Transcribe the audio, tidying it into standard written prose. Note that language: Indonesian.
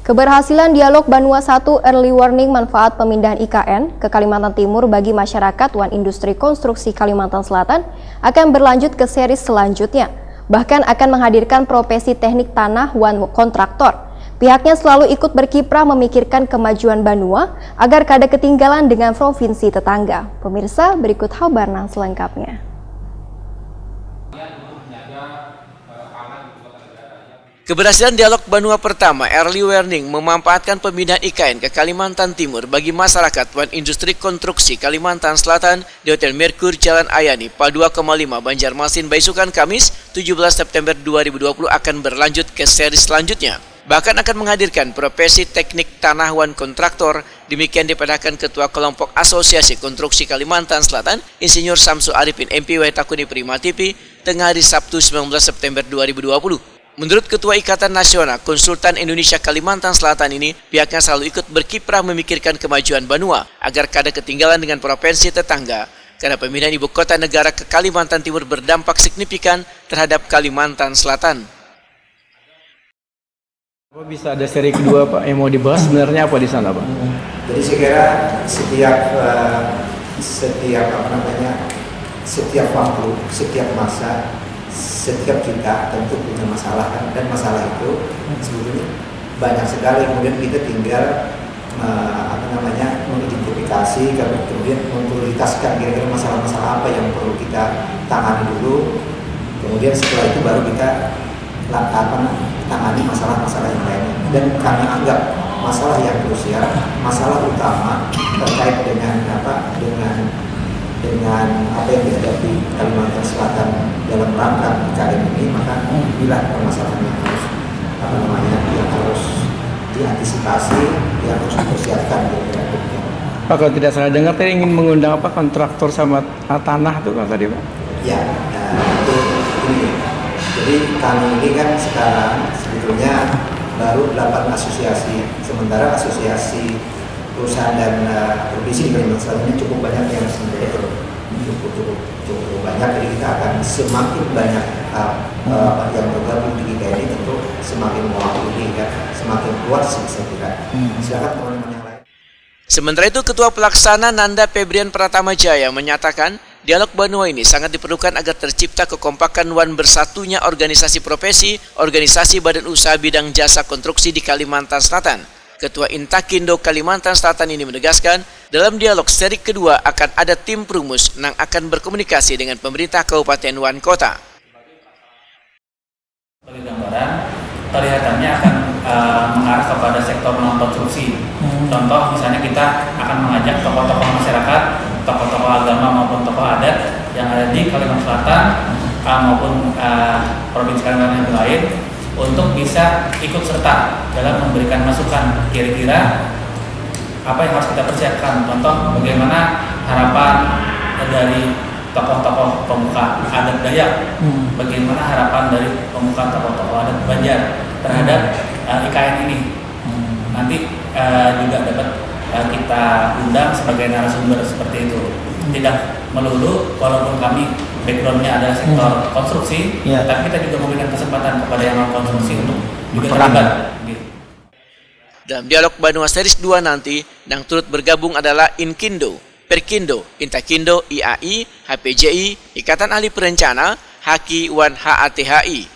Keberhasilan dialog Banua 1 Early Warning manfaat pemindahan IKN ke Kalimantan Timur bagi masyarakat Wan Industri Konstruksi Kalimantan Selatan akan berlanjut ke seri selanjutnya. Bahkan akan menghadirkan profesi teknik tanah Wan kontraktor. Pihaknya selalu ikut berkiprah memikirkan kemajuan Banua agar kada ketinggalan dengan provinsi tetangga. Pemirsa, berikut kabar selengkapnya. Keberhasilan dialog Banua pertama Early Warning memanfaatkan pemindahan IKN ke Kalimantan Timur bagi masyarakat Wan Industri Konstruksi Kalimantan Selatan di Hotel Merkur Jalan Ayani, Pal 2,5 Banjarmasin, Baisukan, Kamis 17 September 2020 akan berlanjut ke seri selanjutnya. Bahkan akan menghadirkan profesi teknik tanah Wan kontraktor. Demikian dipadahkan Ketua Kelompok Asosiasi Konstruksi Kalimantan Selatan, Insinyur Samsu Arifin MPW Takuni Prima TV, tengah hari Sabtu 19 September 2020. Menurut Ketua Ikatan Nasional Konsultan Indonesia Kalimantan Selatan ini, pihaknya selalu ikut berkiprah memikirkan kemajuan Banua agar kada ketinggalan dengan provinsi tetangga. Karena pemindahan ibu kota negara ke Kalimantan Timur berdampak signifikan terhadap Kalimantan Selatan. Bisa ada seri kedua Pak yang mau dibahas sebenarnya apa di sana Pak? Jadi saya kira setiap waktu, setiap masa, setiap kita tentu punya masalah kan, dan masalah itu sebetulnya banyak sekali. Kemudian kita tinggal mengidentifikasi, kemudian memprioritaskan kira-kira masalah-masalah apa yang perlu kita tangani dulu. Kemudian setelah itu baru kita tangani masalah-masalah yang lainnya. Dan kami anggap masalah yang krusial, masalah utama terkait dengan apa yang dihadapi Kalimantan Selatan dalam rangka IKN ini, maka bila permasalahan yang harus diantisipasi, yang harus dipersiapkan kira-kira. Pak, kalau tidak salah dengar tadi ingin mengundang apa kontraktor sama tanah itu kan tadi Pak? Ya, itu ini. Jadi kami ini kan sekarang sebetulnya baru 8 asosiasi, sementara asosiasi perusahaan dan provinsi di Kalimantan Selatan ini cukup banyak yang sebenarnya cukup banyak. Jadi kita akan semakin banyak yang bergabung di IKN ini, tentu semakin mewakili kan, semakin luas saya kira. Silakan teman-teman yang lain. Sementara itu, Ketua Pelaksana Nanda Febrian Pratama Jaya menyatakan dialog Banua ini sangat diperlukan agar tercipta kekompakan Wan bersatunya organisasi profesi, organisasi badan usaha bidang jasa konstruksi di Kalimantan Selatan. Ketua Intakindo Kalimantan Selatan ini menegaskan, dalam dialog seri kedua akan ada tim perumus yang akan berkomunikasi dengan pemerintah Kabupaten Wan Kota. Sebagai gambaran, kelihatannya akan mengarah kepada sektor non-konstruksi. Contoh, misalnya kita akan mengajak tokoh-tokoh masyarakat, tokoh-tokoh agama maupun tokoh adat yang ada di Kalimantan Selatan maupun provinsi Kalimantan yang lain, untuk bisa ikut serta dalam memberikan masukan kira-kira apa yang harus kita persiapkan. Contoh, bagaimana harapan dari tokoh-tokoh pemuka adat Dayak, bagaimana harapan dari pemuka tokoh-tokoh adat Banjar terhadap IKN ini. Nanti juga dapat kita undang sebagai narasumber seperti itu. Tidak melulu, walaupun kami backgroundnya adalah sektor konstruksi, tapi kita juga memberikan kesempatan kepada yang non-konstruksi untuk juga terlibat. Dalam dialog Banua Series 2 nanti, yang turut bergabung adalah Inkindo, Perkindo, Intakindo, IAI, HPJI, Ikatan Ahli Perencana, Haki, Wan HATHI.